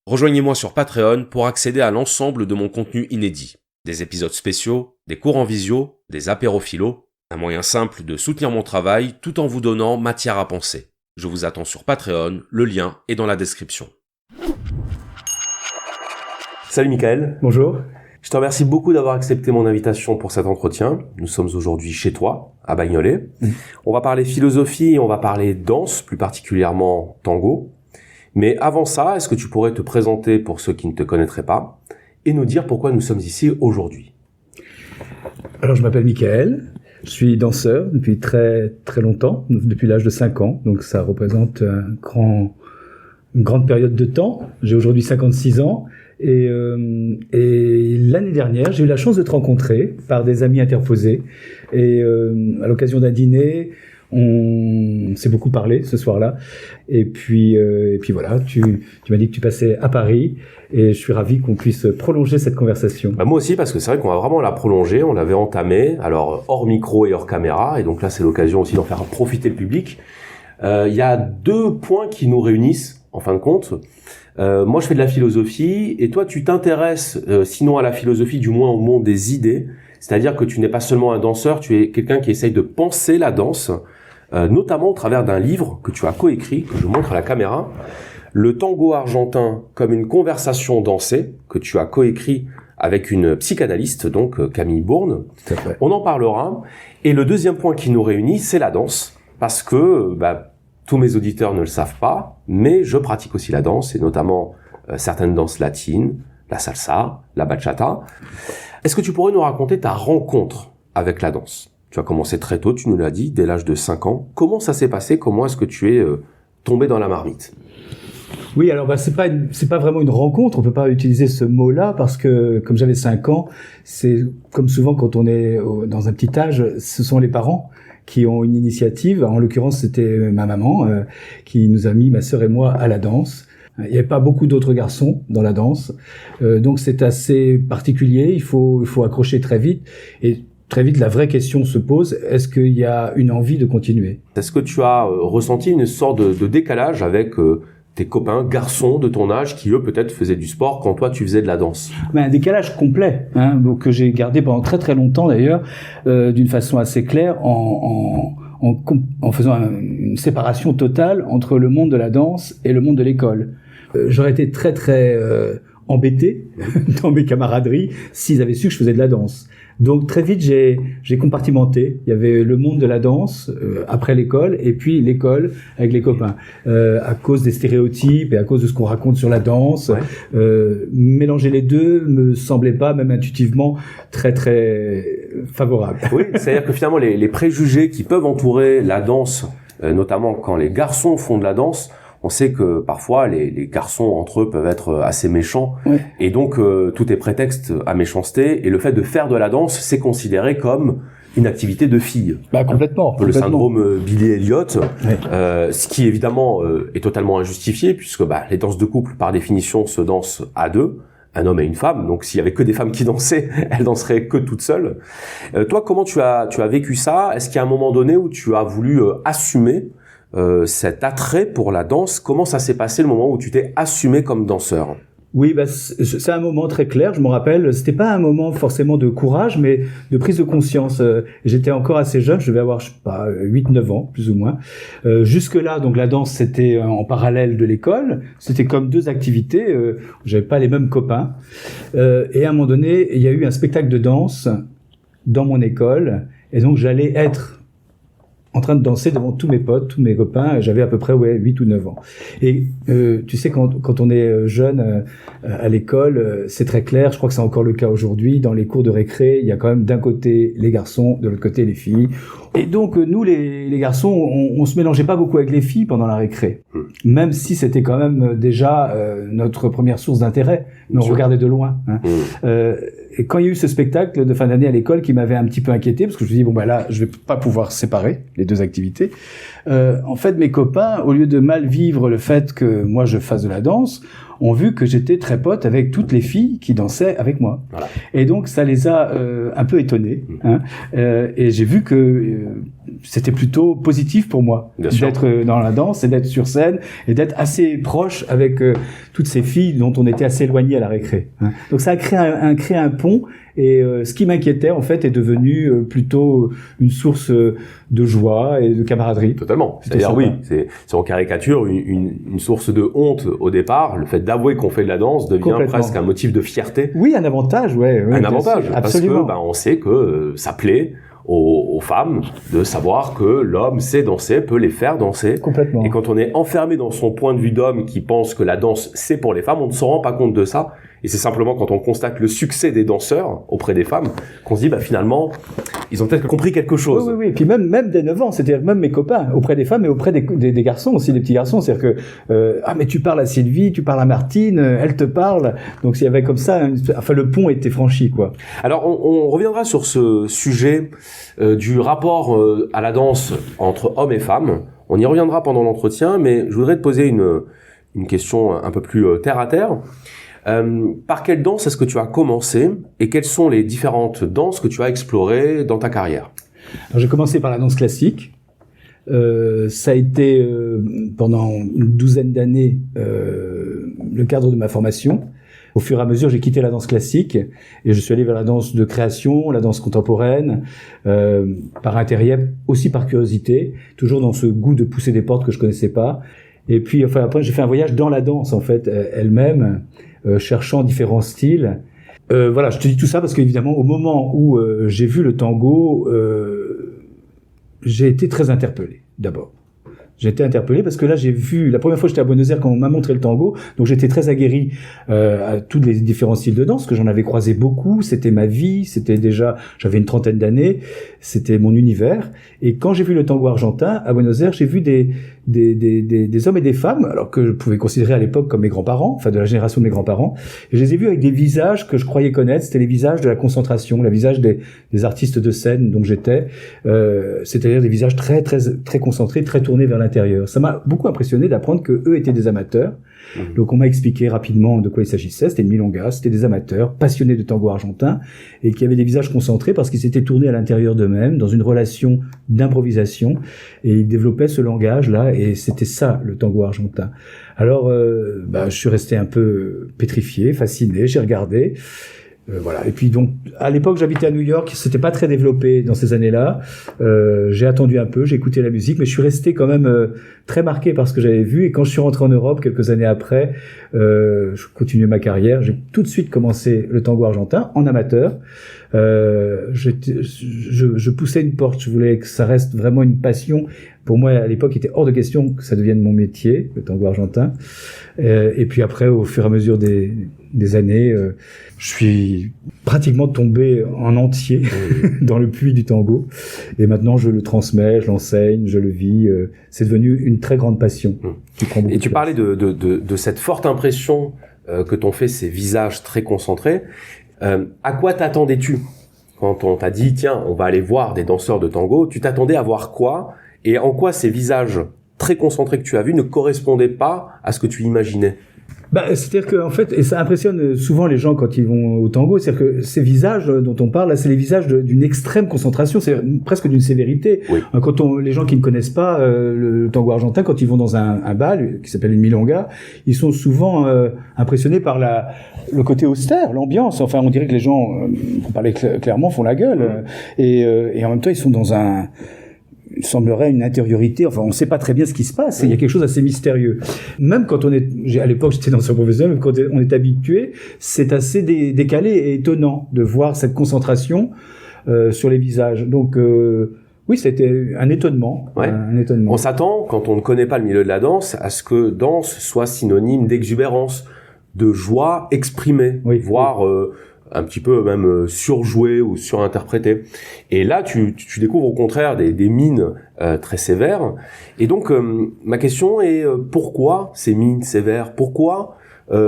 Rejoignez-moi sur Patreon pour accéder à l'ensemble de mon contenu inédit. Des épisodes spéciaux, des cours en visio, des apéros philo, un moyen simple de soutenir mon travail tout en vous donnant matière à penser. Je vous attends sur Patreon, le lien est dans la description. Salut Michael. Bonjour. Je te remercie beaucoup d'avoir accepté mon invitation pour cet entretien. Nous sommes aujourd'hui chez toi, à Bagnolet. On va parler philosophie et on va parler danse, plus particulièrement tango. Mais avant ça, est-ce que tu pourrais te présenter pour ceux qui ne te connaîtraient pas et nous dire pourquoi nous sommes ici aujourd'hui? Alors, je m'appelle Michael. Je suis danseur depuis très très longtemps, depuis l'âge de 5 ans. Donc, ça représente une grande période de temps. J'ai aujourd'hui 56 ans. Et l'année dernière, j'ai eu la chance de te rencontrer par des amis interposés. Et à l'occasion d'un dîner, on s'est beaucoup parlé ce soir-là. Et puis voilà, tu m'as dit que tu passais à Paris. Et je suis ravi qu'on puisse prolonger cette conversation. Moi aussi, parce que c'est vrai qu'on va vraiment la prolonger. On l'avait entamée, alors hors micro et hors caméra. Et donc là, c'est l'occasion aussi d'en faire profiter le public. Il y a 2 points qui nous réunissent, en fin de compte. Moi, je fais de la philosophie et toi, tu t'intéresses, sinon à la philosophie, du moins au monde des idées. C'est-à-dire que tu n'es pas seulement un danseur, tu es quelqu'un qui essaye de penser la danse, notamment au travers d'un livre que tu as coécrit, que je montre à la caméra, Le tango argentin comme une conversation dansée, que tu as coécrit avec une psychanalyste, donc Camille Bourne. On en parlera. Et le deuxième point qui nous réunit, c'est la danse, parce que tous mes auditeurs ne le savent pas, mais je pratique aussi la danse, et notamment certaines danses latines, la salsa, la bachata. Est-ce que tu pourrais nous raconter ta rencontre avec la danse? Tu as commencé très tôt, tu nous l'as dit, dès l'âge de 5 ans. Comment ça s'est passé? Comment est-ce que tu es tombé dans la marmite? Oui, alors c'est pas vraiment une rencontre, on peut pas utiliser ce mot-là parce que comme j'avais 5 ans, c'est comme souvent quand on est dans un petit âge, ce sont les parents qui ont une initiative. En l'occurrence, c'était ma maman qui nous a mis, ma sœur et moi, à la danse. Il n'y avait pas beaucoup d'autres garçons dans la danse, donc c'est assez particulier. Il faut accrocher très vite et très vite la vraie question se pose, est-ce qu'il y a une envie de continuer? Est-ce que tu as ressenti une sorte de décalage avec tes copains garçons de ton âge qui eux peut-être faisaient du sport quand toi tu faisais de la danse? Un décalage complet, donc que j'ai gardé pendant très très longtemps d'ailleurs, d'une façon assez claire, en faisant une séparation totale entre le monde de la danse et le monde de l'école. J'aurais été très très embêté dans mes camaraderies s'ils avaient su que je faisais de la danse. Donc très vite j'ai compartimenté. Il y avait le monde de la danse après l'école et puis l'école avec les copains. À cause des stéréotypes et à cause de ce qu'on raconte sur la danse, mélanger les deux me semblait pas, même intuitivement, très très favorable. Oui, c'est-à-dire que finalement les préjugés qui peuvent entourer la danse, notamment quand les garçons font de la danse, on sait que parfois les garçons entre eux peuvent être assez méchants, et donc tout est prétexte à méchanceté, et le fait de faire de la danse, c'est considéré comme une activité de fille. Complètement. Le syndrome Billy Elliot, ce qui évidemment est totalement injustifié, puisque les danses de couple, par définition, se dansent à 2, un homme et une femme. Donc s'il y avait que des femmes qui dansaient, elles danseraient que toutes seules. Toi, comment tu as vécu ça? Est-ce qu'il y a un moment donné où tu as voulu assumer cet attrait pour la danse? Comment ça s'est passé le moment où tu t'es assumé comme danseur? Oui, c'est un moment très clair, je me rappelle. C'était pas un moment forcément de courage, mais de prise de conscience. J'étais encore assez jeune, je devais avoir, 8-9 ans, plus ou moins. Jusque-là, donc la danse, c'était en parallèle de l'école. C'était comme 2 activités. J'avais pas les mêmes copains. Et à un moment donné, il y a eu un spectacle de danse dans mon école. Et donc, j'allais être en train de danser devant tous mes potes, tous mes copains. J'avais à peu près 8 ou 9 ans. Et tu sais, quand on est jeune à l'école, c'est très clair. Je crois que c'est encore le cas aujourd'hui. Dans les cours de récré, il y a quand même d'un côté les garçons, de l'autre côté les filles. Et donc nous, les garçons, on se mélangeait pas beaucoup avec les filles pendant la récré, même si c'était quand même déjà notre première source d'intérêt. Mais on regardait de loin. Et quand il y a eu ce spectacle de fin d'année à l'école qui m'avait un petit peu inquiété, parce que je me dis là, je vais pas pouvoir séparer les 2 activités. En fait, mes copains, au lieu de mal vivre le fait que moi je fasse de la danse, ont vu que j'étais très pote avec toutes les filles qui dansaient avec moi. Voilà. Et donc ça les a un peu étonnés. Hein. Et j'ai vu que c'était plutôt positif pour moi d'être dans la danse et d'être sur scène et d'être assez proche avec toutes ces filles dont on était assez éloignés à la récré. Hein. Donc ça a créé un pont. Et ce qui m'inquiétait, en fait, est devenu plutôt une source de joie et de camaraderie. Totalement. C'est-à-dire, oui, c'est en caricature une source de honte au départ. Le fait d'avouer qu'on fait de la danse devient presque un motif de fierté. Oui, un avantage, ouais. Un avantage, absolument. Parce que on sait que ça plaît aux femmes de savoir que l'homme sait danser, peut les faire danser. Complètement. Et quand on est enfermé dans son point de vue d'homme qui pense que la danse, c'est pour les femmes, on ne se rend pas compte de ça. Et c'est simplement quand on constate le succès des danseurs auprès des femmes qu'on se dit, finalement, ils ont peut-être compris quelque chose. Oui. Et puis même dès 9 ans, c'est-à-dire même mes copains, auprès des femmes et auprès des garçons aussi, des petits garçons. C'est-à-dire que, mais tu parles à Sylvie, tu parles à Martine, elle te parle. Donc il y avait comme ça, le pont était franchi, quoi. Alors on reviendra sur ce sujet du rapport à la danse entre hommes et femmes. On y reviendra pendant l'entretien, mais je voudrais te poser une question un peu plus terre à terre. Par quelle danse est-ce que tu as commencé et quelles sont les différentes danses que tu as explorées dans ta carrière? Alors, j'ai commencé par la danse classique. Ça a été pendant une douzaine d'années le cadre de ma formation. Au fur et à mesure, j'ai quitté la danse classique et je suis allé vers la danse de création, la danse contemporaine, par intérêt, aussi par curiosité, toujours dans ce goût de pousser des portes que je connaissais pas. Et puis, après, j'ai fait un voyage dans la danse, en fait, elle-même, cherchant différents styles. Voilà, je te dis tout ça parce qu'évidemment, au moment où j'ai vu le tango, j'ai été très interpellé, d'abord. J'ai été interpellé parce que là, j'ai vu, la première fois que j'étais à Buenos Aires quand on m'a montré le tango, donc j'étais très aguerri à tous les différents styles de danse, que j'en avais croisé beaucoup, c'était ma vie, c'était déjà, j'avais une trentaine d'années, c'était mon univers. Et quand j'ai vu le tango argentin à Buenos Aires, j'ai vu des hommes et des femmes, alors que je pouvais considérer à l'époque comme mes grands-parents, enfin de la génération de mes grands-parents, et je les ai vus avec des visages que je croyais connaître, c'était les visages de la concentration, le visage des artistes de scène dont j'étais, c'est-à-dire des visages très, très, très concentrés, très tournés vers l'intérieur. Ça m'a beaucoup impressionné d'apprendre que eux étaient des amateurs. Donc on m'a expliqué rapidement de quoi il s'agissait. C'était une milonga, c'était des amateurs passionnés de tango argentin et qui avaient des visages concentrés parce qu'ils s'étaient tournés à l'intérieur d'eux-mêmes dans une relation d'improvisation et ils développaient ce langage-là et c'était ça le tango argentin. Alors je suis resté un peu pétrifié, fasciné, j'ai regardé. Voilà. Et puis donc, à l'époque, j'habitais à New York, c'était pas très développé dans ces années-là. J'ai attendu un peu, j'ai écouté la musique, mais je suis resté quand même très marqué par ce que j'avais vu. Et quand je suis rentré en Europe quelques années après, je continuais ma carrière. J'ai tout de suite commencé le tango argentin en amateur. Je poussais une porte. Je voulais que ça reste vraiment une passion. Pour moi, à l'époque, il était hors de question que ça devienne mon métier, le tango argentin. Et puis après, au fur et à mesure des années, je suis pratiquement tombé en entier dans le puits du tango. Et maintenant, je le transmets, je l'enseigne, je le vis. C'est devenu une très grande passion. Et tu parlais de cette forte impression que t'ont fait ces visages très concentrés. À quoi t'attendais-tu quand on t'a dit, tiens, on va aller voir des danseurs de tango? Tu t'attendais à voir quoi? Et en quoi ces visages très concentrés que tu as vus ne correspondaient pas à ce que tu imaginais? C'est-à-dire que en fait, et ça impressionne souvent les gens quand ils vont au tango, c'est-à-dire que ces visages dont on parle, là, c'est les visages d'une extrême concentration, c'est presque d'une sévérité. Oui. Quand les gens qui ne connaissent pas le tango argentin, quand ils vont dans un bal qui s'appelle une milonga, ils sont souvent impressionnés par le côté austère, l'ambiance. Enfin, on dirait que les gens, pour parler clairement, font la gueule. Et en même temps, ils sont dans il semblerait une intériorité, enfin on ne sait pas très bien ce qui se passe, il y a quelque chose d'assez mystérieux. Même quand à l'époque j'étais danseur professionnel, quand on est habitué, c'est assez décalé et étonnant de voir cette concentration sur les visages. Donc oui, c'était un étonnement. Ouais. Un étonnement. On s'attend, quand on ne connaît pas le milieu de la danse, à ce que danse soit synonyme d'exubérance, de joie exprimée, voire un petit peu même surjoué ou surinterprété. Et là, tu découvres au contraire des mines très sévères. Et donc, ma question est pourquoi ces mines sévères? Pourquoi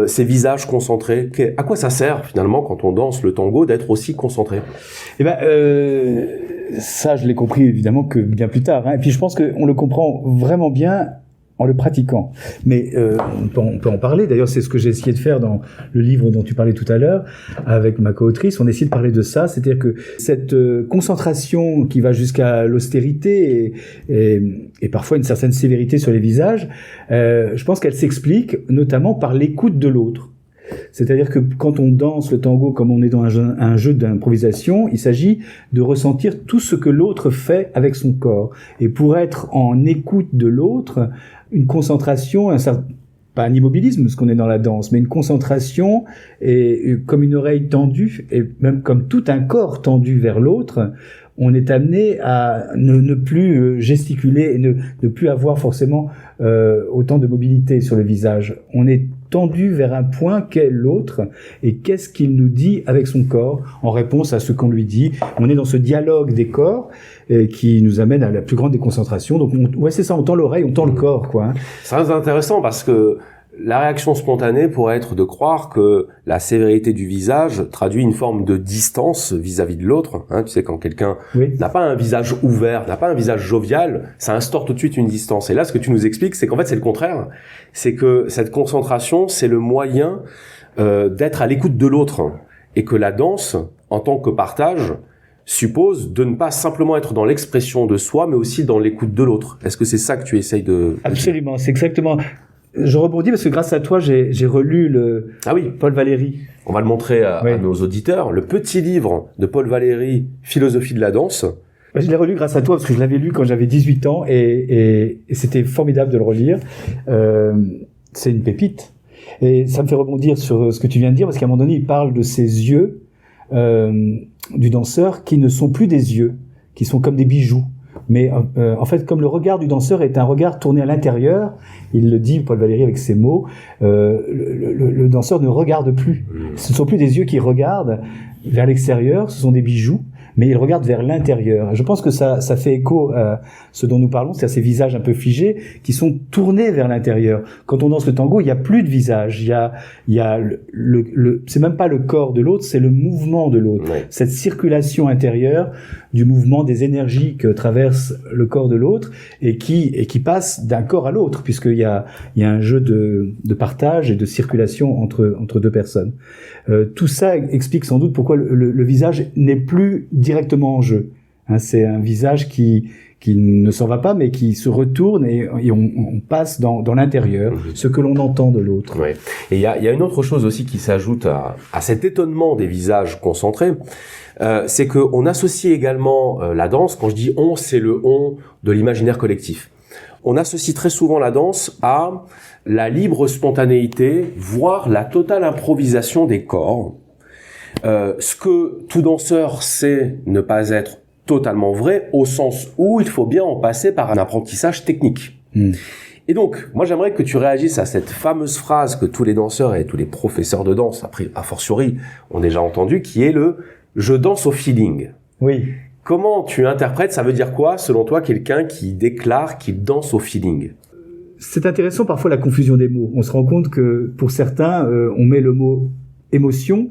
ces visages concentrés? À quoi ça sert finalement quand on danse le tango d'être aussi concentré? Ça, je l'ai compris évidemment que bien plus tard. Et puis je pense qu'on le comprend vraiment bien en le pratiquant. Mais on peut en parler. D'ailleurs, c'est ce que j'ai essayé de faire dans le livre dont tu parlais tout à l'heure avec ma co-autrice. On essaie de parler de ça, c'est-à-dire que cette concentration qui va jusqu'à l'austérité et parfois une certaine sévérité sur les visages, je pense qu'elle s'explique notamment par l'écoute de l'autre. C'est-à-dire que quand on danse le tango comme on est dans un jeu d'improvisation, il s'agit de ressentir tout ce que l'autre fait avec son corps. Et pour être en écoute de l'autre, une concentration, pas un immobilisme, parce qu'on est dans la danse, mais une concentration et comme une oreille tendue, et même comme tout un corps tendu vers l'autre, on est amené à ne plus gesticuler et ne plus avoir forcément autant de mobilité sur le visage. On est tendu vers un point qu'est l'autre et qu'est-ce qu'il nous dit avec son corps en réponse à ce qu'on lui dit. On est dans ce dialogue des corps qui nous amène à la plus grande déconcentration. Donc c'est ça, on tend l'oreille, on tend le corps, quoi. Hein. C'est très intéressant parce que la réaction spontanée pourrait être de croire que la sévérité du visage traduit une forme de distance vis-à-vis de l'autre. Hein, tu sais, quand quelqu'un n'a pas un visage ouvert, n'a pas un visage jovial, ça instaure tout de suite une distance. Et là, ce que tu nous expliques, c'est qu'en fait, c'est le contraire. C'est que cette concentration, c'est le moyen d'être à l'écoute de l'autre. Et que la danse, en tant que partage, suppose de ne pas simplement être dans l'expression de soi, mais aussi dans l'écoute de l'autre. Est-ce que c'est ça que tu essayes de... Absolument, c'est exactement... Je rebondis parce que grâce à toi, j'ai relu Paul Valéry. On va le montrer à nos auditeurs. Le petit livre de Paul Valéry, Philosophie de la danse. Je l'ai relu grâce à toi parce que je l'avais lu quand j'avais 18 ans et c'était formidable de le relire. C'est une pépite. Et ça me fait rebondir sur ce que tu viens de dire parce qu'à un moment donné, il parle de ces yeux du danseur qui ne sont plus des yeux, qui sont comme des bijoux. Mais en fait, comme le regard du danseur est un regard tourné à l'intérieur, il le dit, Paul Valéry, avec ses mots, le danseur ne regarde plus. Ce ne sont plus des yeux qui regardent vers l'extérieur, ce sont des bijoux, mais il regarde vers l'intérieur. Et je pense que ça fait écho à ce dont nous parlons, c'est-à-dire ces visages un peu figés qui sont tournés vers l'intérieur. Quand on danse le tango, il n'y a plus de visage, il y a c'est même pas le corps de l'autre, c'est le mouvement de l'autre. Ouais. Cette circulation intérieure du mouvement des énergies que traverse le corps de l'autre et qui passe d'un corps à l'autre, puisqu'il y a un jeu de partage et de circulation entre deux personnes. Tout ça explique sans doute pourquoi le visage n'est plus directement en jeu. Hein, c'est un visage qui ne s'en va pas, mais qui se retourne et on passe dans l'intérieur, ce que l'on entend de l'autre. Ouais. Et il y a une autre chose aussi qui s'ajoute à cet étonnement des visages concentrés, c'est que on associe également la danse. Quand je dis on, c'est le on de l'imaginaire collectif. On associe très souvent la danse à la libre spontanéité, voire la totale improvisation des corps. Ce que tout danseur sait ne pas être totalement vrai, au sens où il faut bien en passer par un apprentissage technique. Et donc, moi j'aimerais que tu réagisses à cette fameuse phrase que tous les danseurs et tous les professeurs de danse, a fortiori, ont déjà entendu, qui est le « je danse au feeling ». Oui. Comment tu interprètes, ça veut dire quoi, selon toi, quelqu'un qui déclare qu'il danse au feeling ? C'est intéressant parfois la confusion des mots. On se rend compte que pour certains, on met le mot émotion,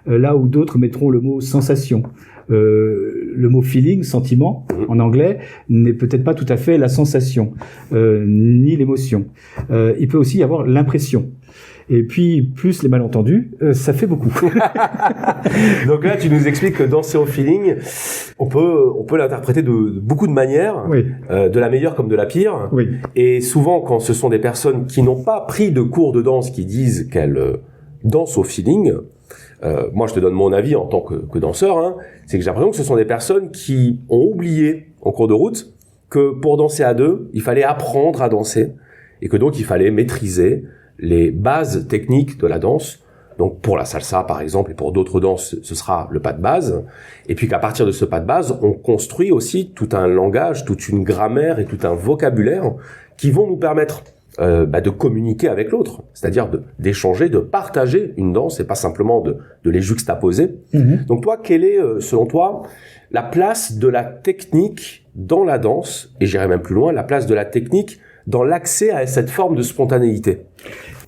là où d'autres mettront le mot sensation. Le mot feeling, sentiment, en anglais, n'est peut-être pas tout à fait la sensation, ni l'émotion. Il peut aussi y avoir l'impression. Et puis, plus les malentendus, ça fait beaucoup. Donc là, tu nous expliques que danser au feeling, on peut l'interpréter de beaucoup de manières, oui. De la meilleure comme de la pire. Oui. Et souvent, quand ce sont des personnes qui n'ont pas pris de cours de danse, qui disent qu'elles dansent au feeling, moi je te donne mon avis en tant que danseur, hein, c'est que j'ai l'impression que ce sont des personnes qui ont oublié en cours de route que pour danser à deux, il fallait apprendre à danser et que donc il fallait maîtriser les bases techniques de la danse. Donc pour la salsa par exemple et pour d'autres danses, ce sera le pas de base. Et puis qu'à partir de ce pas de base, on construit aussi tout un langage, toute une grammaire et tout un vocabulaire qui vont nous permettre de communiquer avec l'autre, c'est-à-dire d'échanger, de partager une danse et pas simplement de les juxtaposer. Donc toi, quelle est, selon toi, la place de la technique dans la danse, et j'irai même plus loin, la place de la technique dans l'accès à cette forme de spontanéité?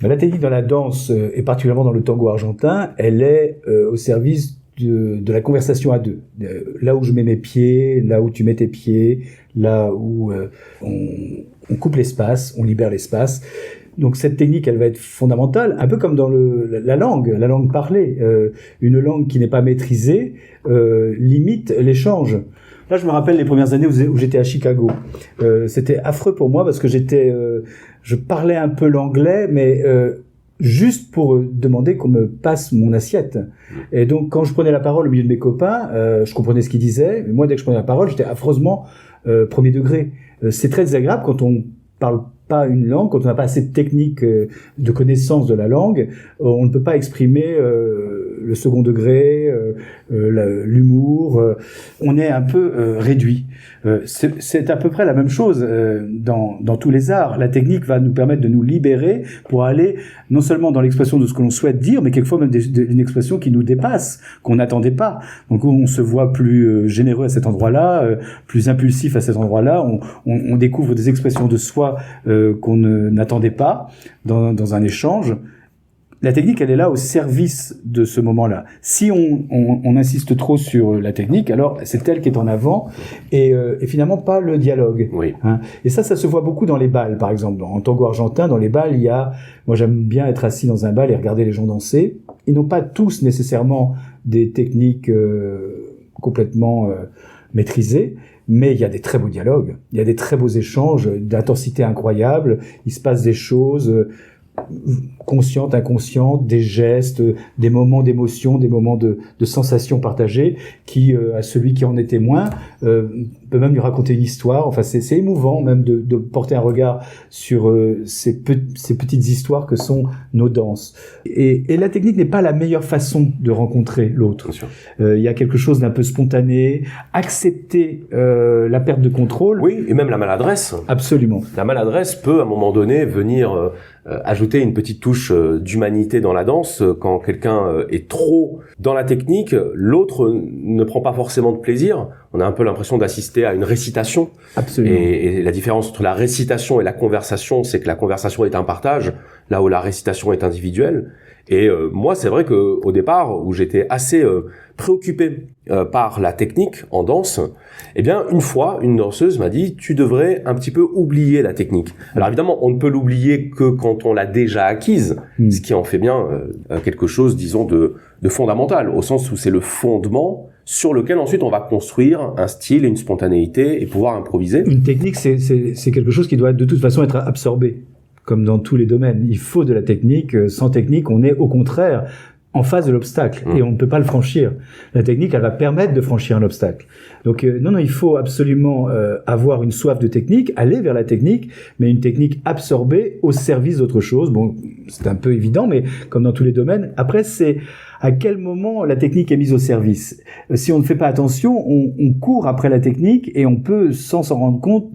La technique dans la danse, et particulièrement dans le tango argentin, elle est au service de la conversation à deux. Là où je mets mes pieds, là où tu mets tes pieds, là où on coupe l'espace, on libère l'espace. Donc cette technique, elle va être fondamentale, un peu comme dans la langue parlée. Une langue qui n'est pas maîtrisée limite l'échange. Là, je me rappelle les premières années où j'étais à Chicago. C'était affreux pour moi parce que je parlais un peu l'anglais, mais juste pour demander qu'on me passe mon assiette. Et donc, quand je prenais la parole au milieu de mes copains, je comprenais ce qu'ils disaient, mais moi, dès que je prenais la parole, j'étais affreusement premier degré. C'est très désagréable quand on parle pas une langue, quand on n'a pas assez de technique de connaissance de la langue, on ne peut pas exprimer le second degré, l'humour, on est un peu réduit. C'est à peu près la même chose dans tous les arts. La technique va nous permettre de nous libérer pour aller non seulement dans l'expression de ce que l'on souhaite dire, mais quelquefois même une expression qui nous dépasse, qu'on n'attendait pas. Donc on se voit plus généreux à cet endroit-là, plus impulsif à cet endroit-là, on découvre des expressions de soi qu'on n'attendait pas dans un échange. La technique, elle est là au service de ce moment-là. Si on insiste trop sur la technique, alors c'est elle qui est en avant et finalement pas le dialogue. Oui. Hein. Et ça se voit beaucoup dans les bals, par exemple. En tango argentin, dans les bals, moi j'aime bien être assis dans un bal et regarder les gens danser. Ils n'ont pas tous nécessairement des techniques complètement maîtrisées, mais il y a des très beaux dialogues, il y a des très beaux échanges d'intensité incroyable, il se passe des choses conscientes, inconscientes, des gestes, des moments d'émotion, des moments de sensations partagées qui, à celui qui en est témoin, peut même lui raconter une histoire. Enfin, c'est émouvant même de porter un regard sur ces petites histoires que sont nos danses. Et la technique n'est pas la meilleure façon de rencontrer l'autre. Il y a quelque chose d'un peu spontané, accepter la perte de contrôle. Oui, et même la maladresse. Absolument. La maladresse peut, à un moment donné, venir ajouter une petite touche d'humanité dans la danse. Quand quelqu'un est trop dans la technique, l'autre ne prend pas forcément de plaisir. On a un peu l'impression d'assister à une récitation. Absolument. Et la différence entre la récitation et la conversation, c'est que la conversation est un partage, là où la récitation est individuelle. Et moi, c'est vrai que au départ, où j'étais assez préoccupé par la technique en danse, eh bien, une fois, une danseuse m'a dit « Tu devrais un petit peu oublier la technique ». Alors évidemment, on ne peut l'oublier que quand on l'a déjà acquise, ce qui en fait bien quelque chose, disons, de fondamental, au sens où c'est le fondement sur lequel ensuite on va construire un style et une spontanéité et pouvoir improviser. Une technique, c'est quelque chose qui doit de toute façon être absorbé, comme dans tous les domaines. Il faut de la technique. Sans technique, on est au contraire en face de l'obstacle et on ne peut pas le franchir. La technique, elle va permettre de franchir un obstacle. Donc non, il faut absolument avoir une soif de technique, aller vers la technique, mais une technique absorbée au service d'autre chose. Bon, c'est un peu évident, mais comme dans tous les domaines. Après, c'est à quel moment la technique est mise au service. Si on ne fait pas attention, on court après la technique et on peut, sans s'en rendre compte,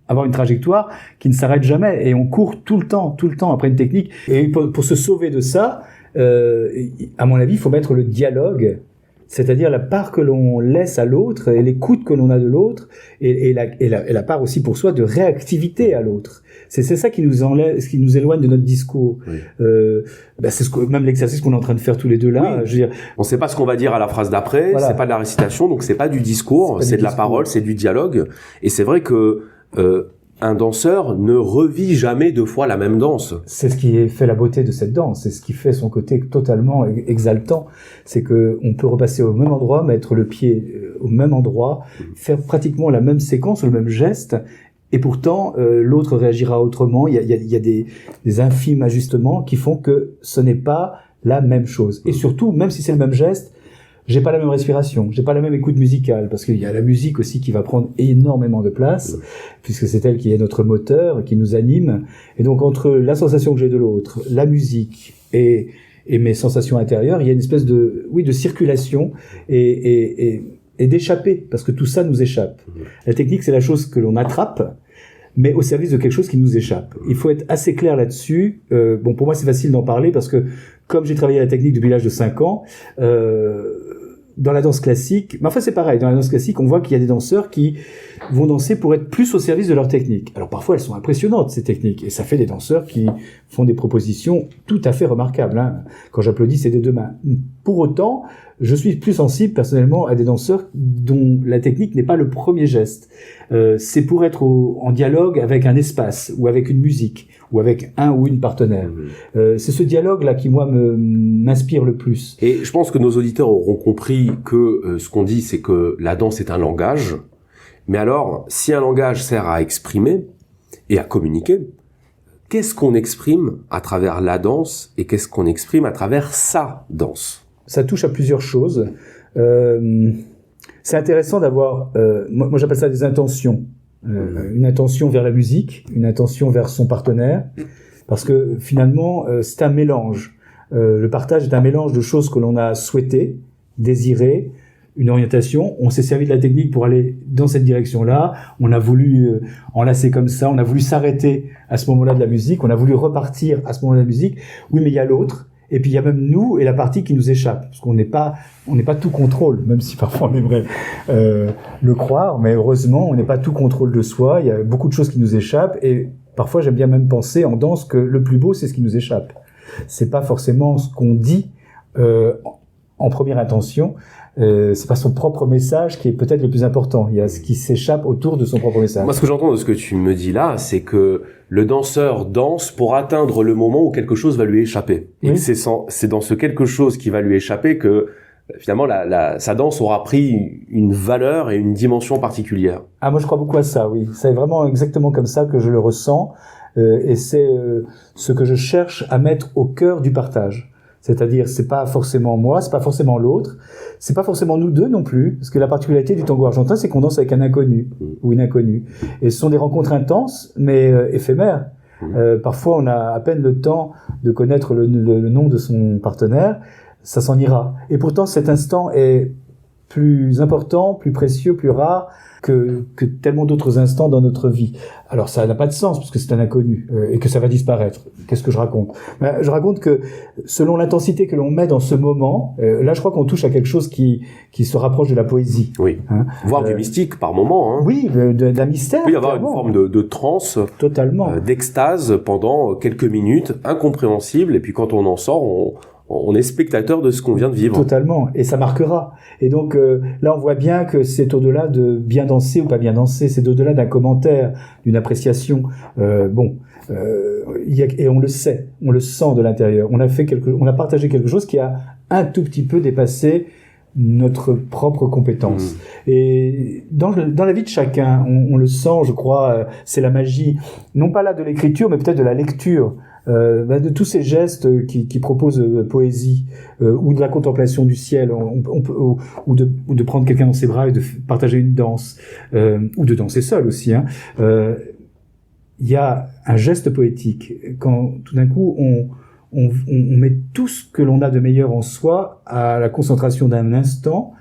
avoir une trajectoire qui ne s'arrête jamais. Et on court tout le temps après une technique. Et pour se sauver de ça, à mon avis, il faut mettre le dialogue, c'est-à-dire la part que l'on laisse à l'autre et l'écoute que l'on a de l'autre et la part aussi pour soi de réactivité à l'autre. C'est ça qui nous éloigne de notre discours. Oui. C'est même l'exercice qu'on est en train de faire tous les deux là. Oui. Je veux dire, on sait pas ce qu'on va dire à la phrase d'après, voilà. C'est pas de la récitation, donc c'est pas du discours, c'est de la parole, c'est du dialogue. Et c'est vrai que un danseur ne revit jamais deux fois la même danse. C'est ce qui fait la beauté de cette danse, c'est ce qui fait son côté totalement exaltant, c'est que on peut repasser au même endroit, mettre le pied au même endroit, faire pratiquement la même séquence, le même geste, et pourtant l'autre réagira autrement. Il y a des infimes ajustements qui font que ce n'est pas la même chose. Et surtout, même si c'est le même geste, j'ai pas la même respiration, j'ai pas la même écoute musicale, parce qu'il y a la musique aussi qui va prendre énormément de place, puisque c'est elle qui est notre moteur, qui nous anime. Et donc entre la sensation que j'ai de l'autre, la musique et mes sensations intérieures, il y a une espèce de circulation et d'échapper, parce que tout ça nous échappe. La technique, c'est la chose que l'on attrape, mais au service de quelque chose qui nous échappe. Il faut être assez clair là-dessus. Bon, pour moi, c'est facile d'en parler parce que comme j'ai travaillé la technique depuis l'âge de 5 ans, dans la danse classique, mais enfin c'est pareil, dans la danse classique, on voit qu'il y a des danseurs qui vont danser pour être plus au service de leur technique. Alors parfois, elles sont impressionnantes, ces techniques, et ça fait des danseurs qui font des propositions tout à fait remarquables. Hein. Quand j'applaudis, c'est des deux mains. Pour autant, je suis plus sensible personnellement à des danseurs dont la technique n'est pas le premier geste. C'est pour être en dialogue avec un espace ou avec une musique ou avec un ou une partenaire. C'est ce dialogue-là qui, moi, m'inspire le plus. Et je pense que nos auditeurs auront compris que ce qu'on dit, c'est que la danse est un langage. Mais alors, si un langage sert à exprimer et à communiquer, qu'est-ce qu'on exprime à travers la danse et qu'est-ce qu'on exprime à travers sa danse? Ça touche à plusieurs choses. C'est intéressant d'avoir, moi j'appelle ça des intentions. Une intention vers la musique, une intention vers son partenaire, parce que finalement c'est un mélange. Le partage est un mélange de choses que l'on a souhaité, désiré, une orientation. On s'est servi de la technique pour aller dans cette direction-là. On a voulu enlacer comme ça. On a voulu s'arrêter à ce moment-là de la musique. On a voulu repartir à ce moment-là de la musique. Oui, mais il y a l'autre. Et puis il y a même nous et la partie qui nous échappe, parce qu'on n'est pas tout contrôle, même si parfois on aimerait le croire, mais heureusement on n'est pas tout contrôle de soi. Il y a beaucoup de choses qui nous échappent, et parfois j'aime bien même penser en danse que le plus beau c'est ce qui nous échappe. C'est pas forcément ce qu'on dit en première intention. C'est pas son propre message qui est peut-être le plus important. Il y a ce qui s'échappe autour de son propre message. Moi, ce que j'entends de ce que tu me dis là, c'est que le danseur danse pour atteindre le moment où quelque chose va lui échapper. Et oui. que c'est dans ce quelque chose qui va lui échapper que finalement sa danse aura pris une valeur et une dimension particulière. Ah, moi je crois beaucoup à ça, oui. C'est vraiment exactement comme ça que je le ressens. Et c'est ce que je cherche à mettre au cœur du partage. C'est-à-dire, c'est pas forcément moi, c'est pas forcément l'autre, c'est pas forcément nous deux non plus, parce que la particularité du tango argentin, c'est qu'on danse avec un inconnu ou une inconnue. Et ce sont des rencontres intenses, mais éphémères. Parfois, on a à peine le temps de connaître le nom de son partenaire, ça s'en ira. Et pourtant, cet instant est plus important, plus précieux, plus rare que tellement d'autres instants dans notre vie. Alors ça n'a pas de sens parce que c'est un inconnu et que ça va disparaître. Qu'est-ce que je raconte? Je raconte que selon l'intensité que l'on met dans ce moment, là je crois qu'on touche à quelque chose qui se rapproche de la poésie. Oui. Hein, voire du mystique par moment. Hein. Oui, d'un mystère. Il peut y avoir une forme de transe, totalement, d'extase pendant quelques minutes, incompréhensible. Et puis quand on en sort, on est spectateur de ce qu'on vient de vivre. Totalement, et ça marquera. Et donc là, on voit bien que c'est au-delà de bien danser ou pas bien danser, c'est au-delà d'un commentaire, d'une appréciation. Et on le sait, on le sent de l'intérieur. On a partagé quelque chose qui a un tout petit peu dépassé notre propre compétence. Et dans la vie de chacun, on le sent, je crois, c'est la magie, non pas là de l'écriture, mais peut-être de la lecture. De tous ces gestes qui proposent poésie ou de la contemplation du ciel, ou de prendre quelqu'un dans ses bras et de partager une danse, ou de danser seul aussi. Il y a un geste poétique quand tout d'un coup on met tout ce que l'on a de meilleur en soi à la concentration d'un instant,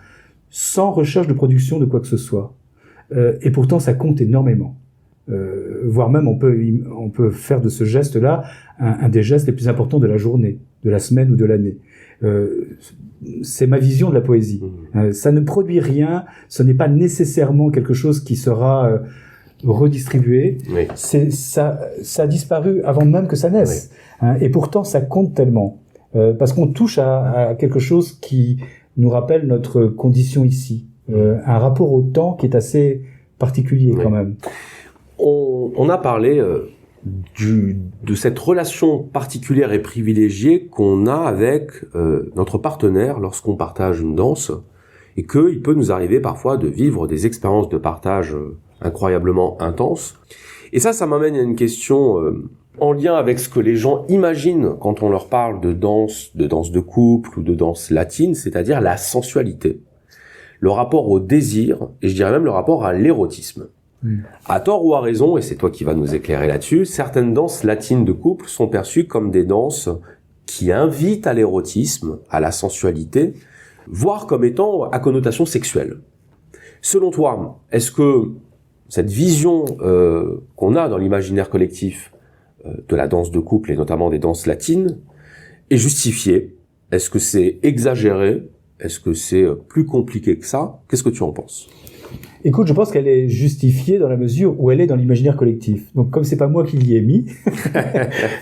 sans recherche de production de quoi que ce soit. Et pourtant ça compte énormément. Voire même on peut faire de ce geste-là un des gestes les plus importants de la journée, de la semaine ou de l'année. C'est ma vision de la poésie. Ça ne produit rien, ce n'est pas nécessairement quelque chose qui sera redistribué. Oui. Ça a disparu avant même que ça naisse. Oui. Et pourtant ça compte tellement. Parce qu'on touche à quelque chose qui nous rappelle notre condition ici. Un rapport au temps qui est assez particulier quand même. On a parlé de cette relation particulière et privilégiée qu'on a avec notre partenaire lorsqu'on partage une danse, et qu'il peut nous arriver parfois de vivre des expériences de partage incroyablement intenses. Et ça m'amène à une question en lien avec ce que les gens imaginent quand on leur parle de danse de couple ou de danse latine, c'est-à-dire la sensualité, le rapport au désir, et je dirais même le rapport à l'érotisme. À tort ou à raison, et c'est toi qui vas nous éclairer là-dessus, certaines danses latines de couple sont perçues comme des danses qui invitent à l'érotisme, à la sensualité, voire comme étant à connotation sexuelle. Selon toi, est-ce que cette vision qu'on a dans l'imaginaire collectif de la danse de couple, et notamment des danses latines, est justifiée? Est-ce que c'est exagéré? Est-ce que c'est plus compliqué que ça? Qu'est-ce que tu en penses? Écoute, je pense qu'elle est justifiée dans la mesure où elle est dans l'imaginaire collectif. Donc, comme c'est pas moi qui l'y ai mis,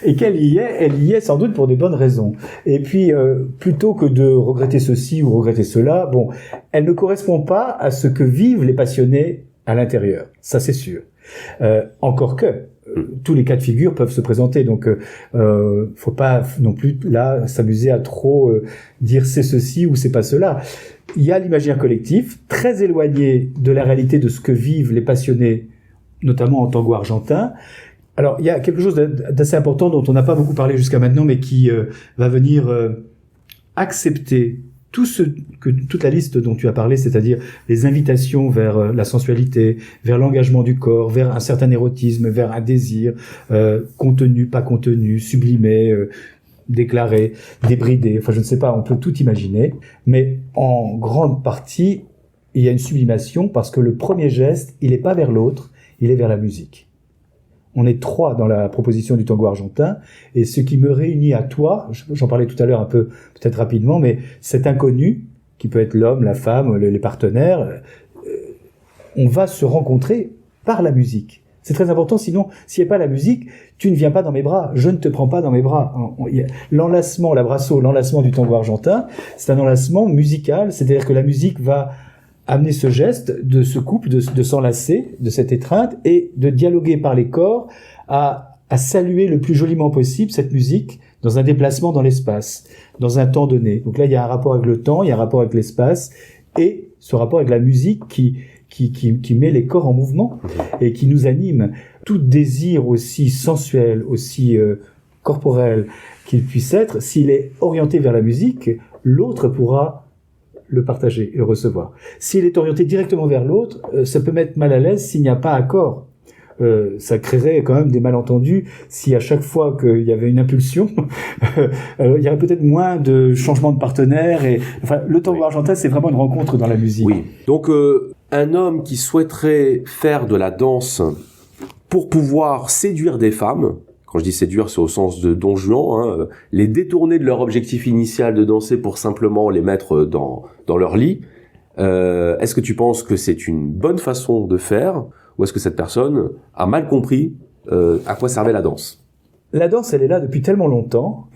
et qu'elle y est, elle y est sans doute pour des bonnes raisons. Et puis, plutôt que de regretter ceci ou regretter cela, bon, elle ne correspond pas à ce que vivent les passionnés à l'intérieur. Ça, c'est sûr. Encore que, tous les cas de figure peuvent se présenter. Donc, faut pas non plus là s'amuser à trop dire c'est ceci ou c'est pas cela. Il y a l'imaginaire collectif, très éloigné de la réalité de ce que vivent les passionnés, notamment en tango argentin. Alors, il y a quelque chose d'assez important dont on n'a pas beaucoup parlé jusqu'à maintenant, mais qui va venir accepter toute la liste dont tu as parlé, c'est-à-dire les invitations vers la sensualité, vers l'engagement du corps, vers un certain érotisme, vers un désir, contenu, pas contenu, sublimé, déclaré, débridé, enfin je ne sais pas, on peut tout imaginer, mais en grande partie, il y a une sublimation parce que le premier geste, il n'est pas vers l'autre, il est vers la musique. On est trois dans la proposition du tango argentin, et ce qui me réunit à toi, j'en parlais tout à l'heure un peu, peut-être rapidement, mais cet inconnu, qui peut être l'homme, la femme, les partenaires, on va se rencontrer par la musique. C'est très important, sinon, s'il n'y a pas la musique, tu ne viens pas dans mes bras, je ne te prends pas dans mes bras. L'enlacement, l'abrasso, l'enlacement du tango argentin, c'est un enlacement musical, c'est-à-dire que la musique va amener ce geste de ce couple, de s'enlacer, de cette étreinte, et de dialoguer par les corps à saluer le plus joliment possible cette musique dans un déplacement dans l'espace, dans un temps donné. Donc là, il y a un rapport avec le temps, il y a un rapport avec l'espace, et ce rapport avec la musique qui met les corps en mouvement et qui nous anime. Tout désir aussi sensuel, aussi corporel qu'il puisse être, s'il est orienté vers la musique, l'autre pourra le partager et le recevoir. S'il est orienté directement vers l'autre, ça peut mettre mal à l'aise s'il n'y a pas accord. Ça créerait quand même des malentendus si à chaque fois qu'il y avait une impulsion, il y aurait peut-être moins de changements de partenaire. Et enfin, le tango argentin, c'est vraiment une rencontre dans la musique. Oui. Donc, un homme qui souhaiterait faire de la danse pour pouvoir séduire des femmes, quand je dis séduire, c'est au sens de Don Juan, les détourner de leur objectif initial de danser pour simplement les mettre dans leur lit. Est-ce que tu penses que c'est une bonne façon de faire, ou est-ce que cette personne a mal compris à quoi servait la danse? La danse, elle est là depuis tellement longtemps.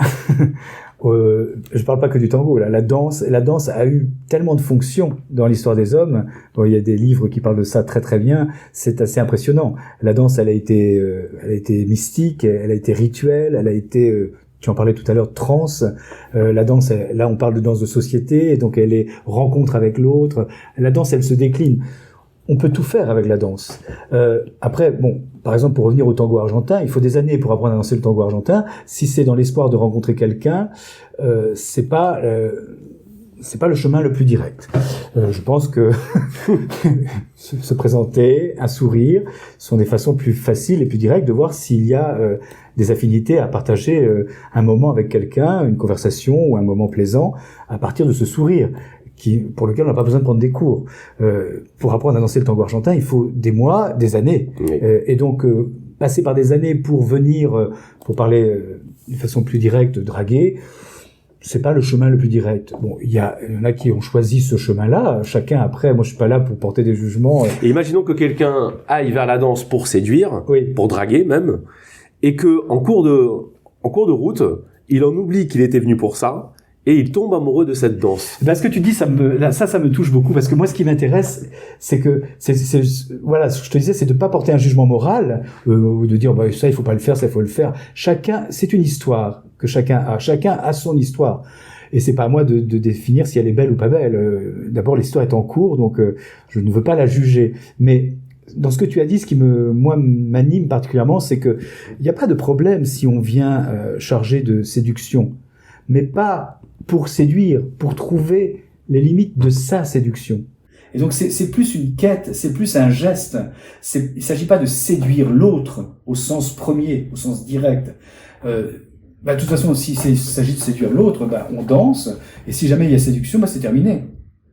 Je parle pas que du tango, là. La danse a eu tellement de fonctions dans l'histoire des hommes. Bon, il y a des livres qui parlent de ça très très bien. C'est assez impressionnant. La danse, elle a été mystique, elle a été rituelle, elle a été, tu en parlais tout à l'heure, trance. La danse, là, on parle de danse de société, et donc elle est rencontre avec l'autre. La danse, elle se décline. On peut tout faire avec la danse. Après, bon, par exemple, pour revenir au tango argentin, il faut des années pour apprendre à danser le tango argentin. Si c'est dans l'espoir de rencontrer quelqu'un, c'est pas le chemin le plus direct. Je pense que se présenter, un sourire, sont des façons plus faciles et plus directes de voir s'il y a des affinités à partager un moment avec quelqu'un, une conversation ou un moment plaisant, à partir de ce sourire. Pour lequel on n'a pas besoin de prendre des cours. Pour apprendre à danser le tango argentin, il faut des mois, des années. Oui. Et donc, passer par des années pour venir, pour parler de façon plus directe, draguer, c'est pas le chemin le plus direct. Bon, il y en a qui ont choisi ce chemin-là. Chacun, après, moi je suis pas là pour porter des jugements. Et imaginons que quelqu'un aille vers la danse pour séduire, oui, pour draguer même, et que en cours de route, il en oublie qu'il était venu pour ça. Et il tombe amoureux de cette danse. Ben, ce que tu dis, ça me touche beaucoup, parce que moi, ce qui m'intéresse, c'est que, voilà, ce que je te disais, c'est de pas porter un jugement moral, ou de dire, bah, ça, il faut pas le faire, ça, il faut le faire. C'est une histoire que chacun a. Chacun a son histoire. Et c'est pas à moi de définir si elle est belle ou pas belle. D'abord, l'histoire est en cours, donc, je ne veux pas la juger. Mais, dans ce que tu as dit, ce qui m'anime particulièrement, c'est que, il n'y a pas de problème si on vient, chargé de séduction. Mais pas pour séduire, pour trouver les limites de sa séduction. Et donc c'est plus une quête, c'est plus un geste. Il s'agit pas de séduire l'autre au sens premier, au sens direct. De toute façon, s'il s'agit de séduire l'autre, on danse, et si jamais il y a séduction, c'est terminé.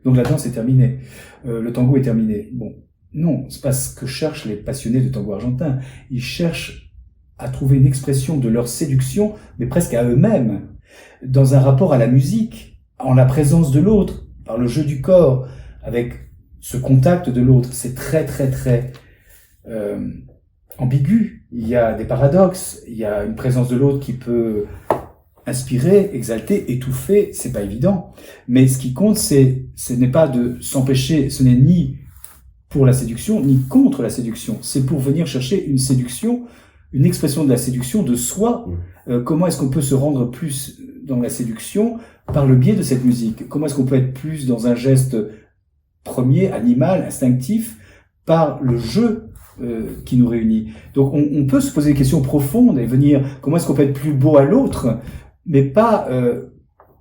Donc la danse est terminée, le tango est terminé. Bon, non, c'est pas ce que cherchent les passionnés de tango argentin. Ils cherchent à trouver une expression de leur séduction, mais presque à eux-mêmes, dans un rapport à la musique, en la présence de l'autre. par le jeu du corps, avec ce contact de l'autre. C'est très très très ambigu. Il y a des paradoxes, il y a une présence de l'autre qui peut inspirer, exalter, étouffer, c'est pas évident. Mais ce qui compte, ce n'est pas de s'empêcher, ce n'est ni pour la séduction, ni contre la séduction. C'est pour venir chercher une séduction, une expression de la séduction de soi. Comment est-ce qu'on peut se rendre plus dans la séduction par le biais de cette musique? Comment est-ce qu'on peut être plus dans un geste premier, animal, instinctif, par le jeu qui nous réunit? Donc on peut se poser des questions profondes et venir, comment est-ce qu'on peut être plus beau à l'autre, mais pas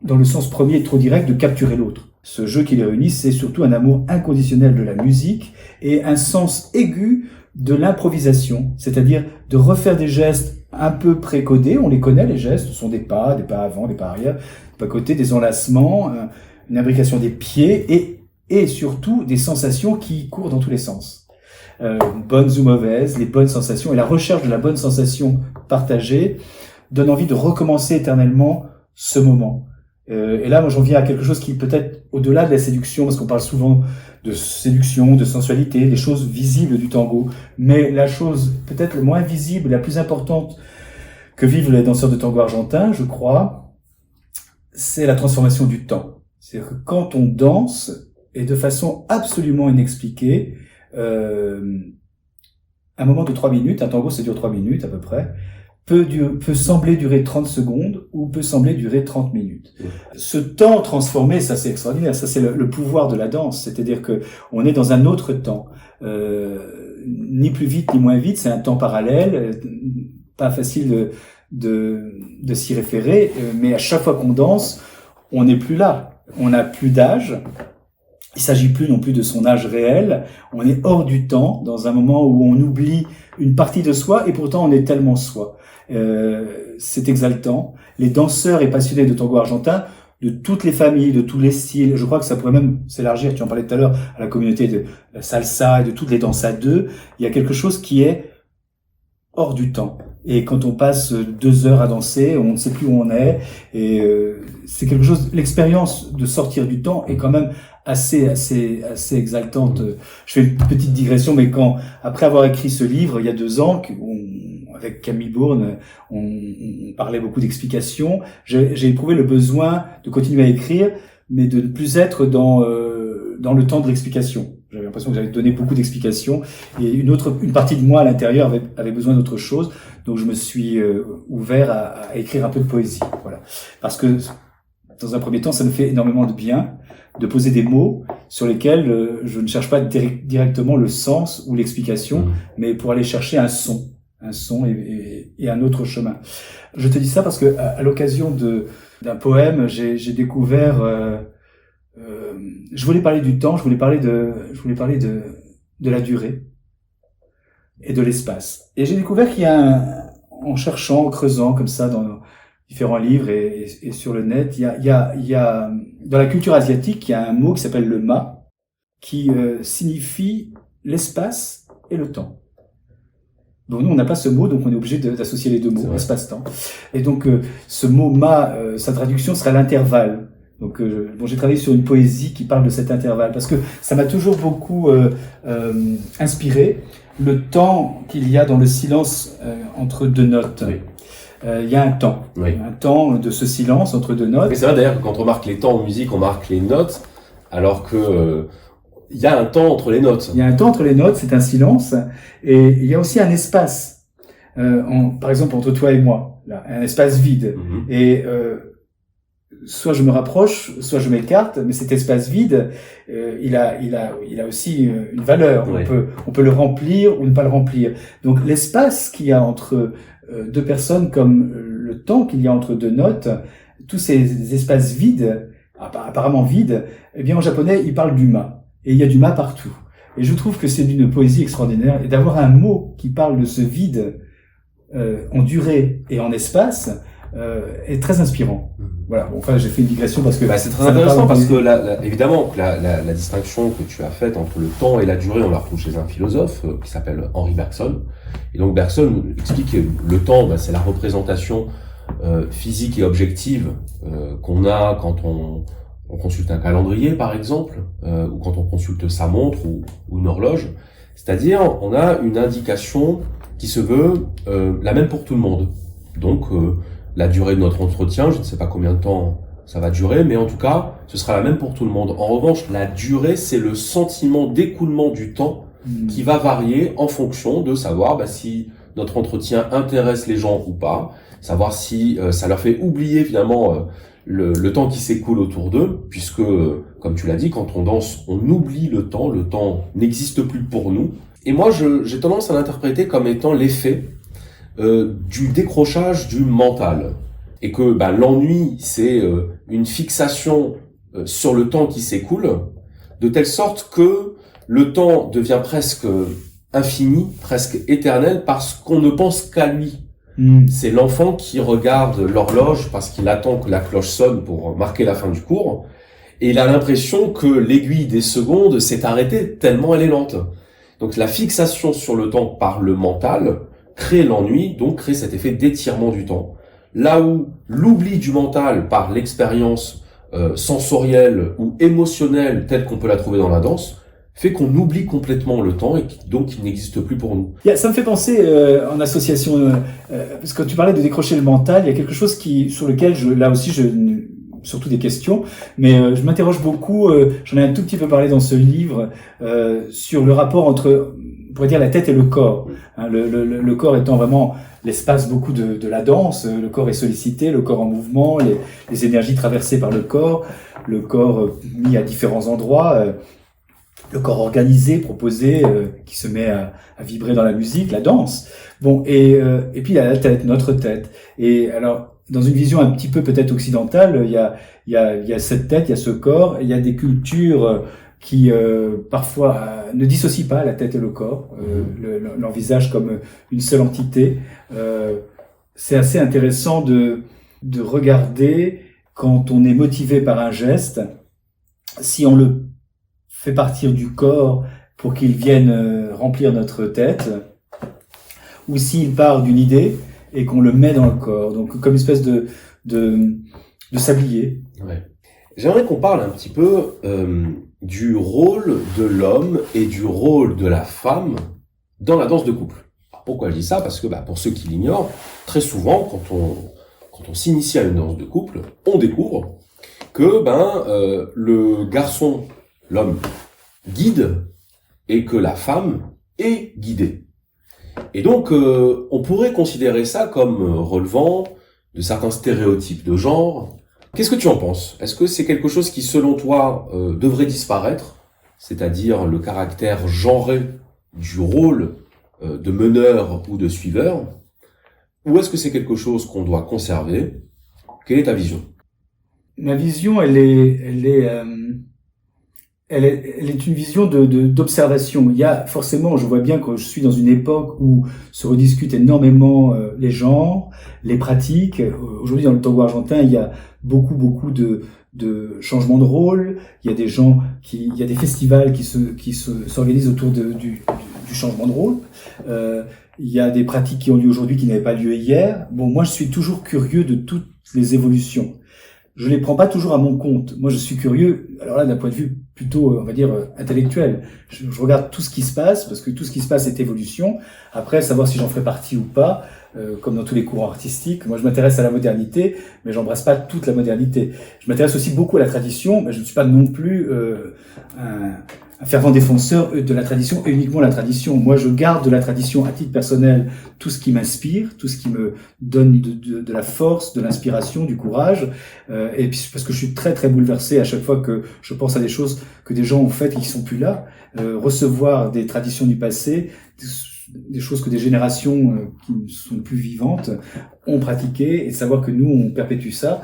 dans le sens premier trop direct de capturer l'autre. Ce jeu qui les réunit, c'est surtout un amour inconditionnel de la musique et un sens aigu de l'improvisation, c'est-à-dire de refaire des gestes un peu précodés. On les connaît, les gestes, ce sont des pas avant, des pas arrière, des pas côté, des enlacements, une imbrication des pieds et surtout des sensations qui courent dans tous les sens. Bonnes ou mauvaises, les bonnes sensations et la recherche de la bonne sensation partagée donne envie de recommencer éternellement ce moment. Et là, moi, j'en viens à quelque chose qui peut-être au-delà de la séduction, parce qu'on parle souvent de séduction, de sensualité, des choses visibles du tango. Mais la chose peut-être le moins visible, la plus importante que vivent les danseurs de tango argentins, je crois, c'est la transformation du temps. C'est-à-dire que quand on danse, et de façon absolument inexpliquée, un moment de 3 minutes, un tango ça dure 3 minutes à peu près, peut sembler durer 30 secondes ou peut sembler durer 30 minutes. Ce temps transformé, ça c'est extraordinaire, ça c'est le pouvoir de la danse, c'est-à-dire que on est dans un autre temps, ni plus vite ni moins vite, c'est un temps parallèle, pas facile de s'y référer, mais à chaque fois qu'on danse, on n'est plus là, on n'a plus d'âge. Il s'agit plus non plus de son âge réel, on est hors du temps, dans un moment où on oublie une partie de soi et pourtant on est tellement soi. C'est exaltant. Les danseurs et passionnés de tango argentin, de toutes les familles, de tous les styles, je crois que ça pourrait même s'élargir, tu en parlais tout à l'heure, à la communauté de la salsa et de toutes les danses à deux, il y a quelque chose qui est hors du temps. Et quand on passe 2 heures à danser, on ne sait plus où on est, et c'est quelque chose, l'expérience de sortir du temps est quand même assez exaltante. Je fais une petite digression, mais après avoir écrit ce livre, il y a 2 ans, avec Camille Bourne, on parlait beaucoup d'explications. J'ai éprouvé le besoin de continuer à écrire, mais de ne plus être dans le temps de l'explication. J'avais l'impression que j'avais donné beaucoup d'explications et une partie de moi à l'intérieur avait besoin d'autre chose. Donc je me suis ouvert à écrire un peu de poésie. Voilà. Parce que dans un premier temps, ça me fait énormément de bien de poser des mots sur lesquels je ne cherche pas directement le sens ou l'explication, mais pour aller chercher un son et un autre chemin. Je te dis ça parce que à l'occasion d'un poème, j'ai découvert. Je voulais parler du temps, je voulais parler de la durée et de l'espace. Et j'ai découvert qu'il y a en cherchant, en creusant comme ça dans différents livres et sur le net, il y a dans la culture asiatique, il y a un mot qui s'appelle le ma, qui signifie l'espace et le temps. Bon, nous, on n'a pas ce mot, donc on est obligé d'associer les 2 mots, espace-temps. Et donc, ce mot ma, sa traduction sera l'intervalle. Donc, j'ai travaillé sur une poésie qui parle de cet intervalle, parce que ça m'a toujours beaucoup inspiré, le temps qu'il y a dans le silence entre 2 notes. Oui. Il y a un temps, un temps de ce silence entre 2 notes. Et c'est vrai d'ailleurs que quand on marque les temps en musique, on marque les notes, alors que il y a un temps entre les notes. Il y a un temps entre les notes, c'est un silence, et il y a aussi un espace, par exemple entre toi et moi, là, un espace vide. Et soit je me rapproche, soit je m'écarte, mais cet espace vide, il a aussi une valeur. Oui. On peut le remplir ou ne pas le remplir. Donc l'espace qu'il y a entre 2 personnes, comme le temps qu'il y a entre 2 notes, tous ces espaces vides, apparemment vides, eh bien en japonais, ils parlent du ma. Et il y a du ma partout. Et je trouve que c'est d'une poésie extraordinaire. Et d'avoir un mot qui parle de ce vide en durée et en espace est très inspirant. Voilà. Bon, enfin, j'ai fait une digression parce que c'est très intéressant parce que évidemment la distinction que tu as faite entre le temps et la durée, on la retrouve chez un philosophe qui s'appelle Henri Bergson. Et donc Bergson explique que le temps, c'est la représentation physique et objective qu'on a quand on on consulte un calendrier par exemple, ou quand on consulte sa montre ou une horloge. C'est-à-dire, on a une indication qui se veut la même pour tout le monde. Donc, la durée de notre entretien, je ne sais pas combien de temps ça va durer, mais en tout cas, ce sera la même pour tout le monde. En revanche, la durée, c'est le sentiment d'écoulement du temps qui va varier en fonction de savoir si notre entretien intéresse les gens ou pas, savoir si ça leur fait oublier finalement le temps qui s'écoule autour d'eux, puisque, comme tu l'as dit, quand on danse, on oublie le temps n'existe plus pour nous. Et moi, j'ai tendance à l'interpréter comme étant l'effet du décrochage du mental. Et que l'ennui, c'est une fixation sur le temps qui s'écoule, de telle sorte que le temps devient presque infini, presque éternel, parce qu'on ne pense qu'à lui. C'est l'enfant qui regarde l'horloge parce qu'il attend que la cloche sonne pour marquer la fin du cours, et il a l'impression que l'aiguille des secondes s'est arrêtée tellement elle est lente. Donc la fixation sur le temps par le mental crée l'ennui, donc crée cet effet d'étirement du temps. Là où l'oubli du mental par l'expérience sensorielle ou émotionnelle telle qu'on peut la trouver dans la danse fait qu'on oublie complètement le temps et donc il n'existe plus pour nous. Ça me fait penser en association, parce que quand tu parlais de décrocher le mental, il y a quelque chose sur lequel surtout des questions, mais je m'interroge beaucoup, j'en ai un tout petit peu parlé dans ce livre, sur le rapport entre, on pourrait dire, la tête et le corps. Le corps étant vraiment l'espace beaucoup de la danse, le corps est sollicité, le corps en mouvement, les énergies traversées par le corps mis à différents endroits, le corps organisé, proposé, qui se met à vibrer dans la musique, la danse. Bon, et puis il y a la tête, notre tête. Et alors, dans une vision un petit peu peut-être occidentale, il y a cette tête, il y a ce corps, et il y a des cultures qui parfois ne dissocient pas la tête et le corps, l'envisagent comme une seule entité. C'est assez intéressant de regarder quand on est motivé par un geste, si on le fait partir du corps pour qu'il vienne remplir notre tête, ou s'il part d'une idée et qu'on le met dans le corps, donc comme une espèce de sablier. Ouais. J'aimerais qu'on parle un petit peu du rôle de l'homme et du rôle de la femme dans la danse de couple. Alors pourquoi je dis ça? Parce que pour ceux qui l'ignorent, très souvent quand on s'initie à une danse de couple, on découvre que le garçon, l'homme, guide et que la femme est guidée. Et donc on pourrait considérer ça comme relevant de certains stéréotypes de genre. Qu'est-ce que tu en penses? Est-ce que c'est quelque chose qui, selon toi, devrait disparaître, c'est-à-dire le caractère genré du rôle de meneur ou de suiveur, ou est-ce que c'est quelque chose qu'on doit conserver? Quelle est ta vision? Ma vision, elle est une vision d'observation. Il y a forcément, je vois bien que je suis dans une époque où se rediscutent énormément les genres, les pratiques. Aujourd'hui, dans le tango argentin, il y a beaucoup de changements de rôle. Il y a il y a des festivals qui s'organisent autour du changement de rôle. Il y a des pratiques qui ont lieu aujourd'hui qui n'avaient pas lieu hier. Bon, moi, je suis toujours curieux de toutes les évolutions. Je les prends pas toujours à mon compte. Moi, je suis curieux, alors là, d'un point de vue plutôt, on va dire, intellectuel. Je regarde tout ce qui se passe, parce que tout ce qui se passe est évolution. Après, savoir si j'en ferai partie ou pas, comme dans tous les courants artistiques. Moi, je m'intéresse à la modernité, mais j'embrasse pas toute la modernité. Je m'intéresse aussi beaucoup à la tradition, mais je ne suis pas non plus un fervent défenseur de la tradition et uniquement la tradition. Moi, je garde de la tradition à titre personnel tout ce qui m'inspire, tout ce qui me donne de la force, de l'inspiration, du courage. Et puis parce que je suis très très bouleversé à chaque fois que je pense à des choses que des gens ont faites et qui sont plus là. Recevoir des traditions du passé, des choses que des générations qui ne sont plus vivantes ont pratiquées, et savoir que nous on perpétue ça.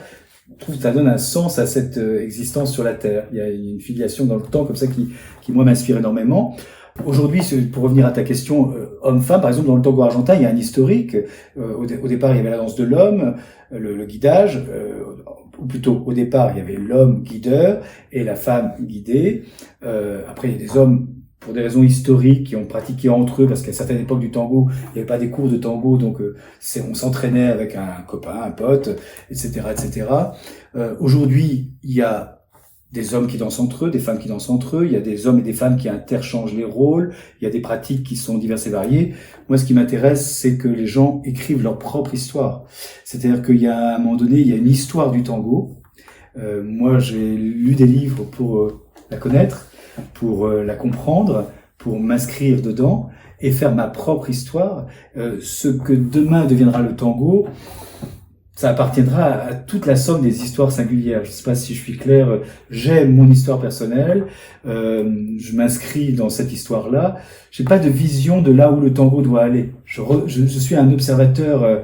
Je trouve que ça donne un sens à cette existence sur la Terre. Il y a une filiation dans le temps comme ça qui moi m'inspire énormément. Aujourd'hui, pour revenir à ta question, homme-femme, par exemple, dans le tango argentin, il y a un historique. Au départ, il y avait la danse de l'homme, le guidage, ou plutôt au départ, il y avait l'homme guideur et la femme guidée. Après, il y a des hommes, pour des raisons historiques, qui ont pratiqué entre eux, parce qu'à certaines époques du tango, il n'y avait pas des cours de tango, donc on s'entraînait avec un copain, un pote, etc., etc. Aujourd'hui, il y a des hommes qui dansent entre eux, des femmes qui dansent entre eux, il y a des hommes et des femmes qui interchangent les rôles, il y a des pratiques qui sont diverses et variées. Moi, ce qui m'intéresse, c'est que les gens écrivent leur propre histoire. C'est-à-dire qu'il y a, à un moment donné, il y a une histoire du tango. Moi, j'ai lu des livres pour la connaître, pour la comprendre, pour m'inscrire dedans et faire ma propre histoire. Ce que demain deviendra le tango, ça appartiendra à toute la somme des histoires singulières. Je ne sais pas si je suis clair. J'ai mon histoire personnelle. Je m'inscris dans cette histoire-là. J'ai pas de vision de là où le tango doit aller. Je suis un observateur.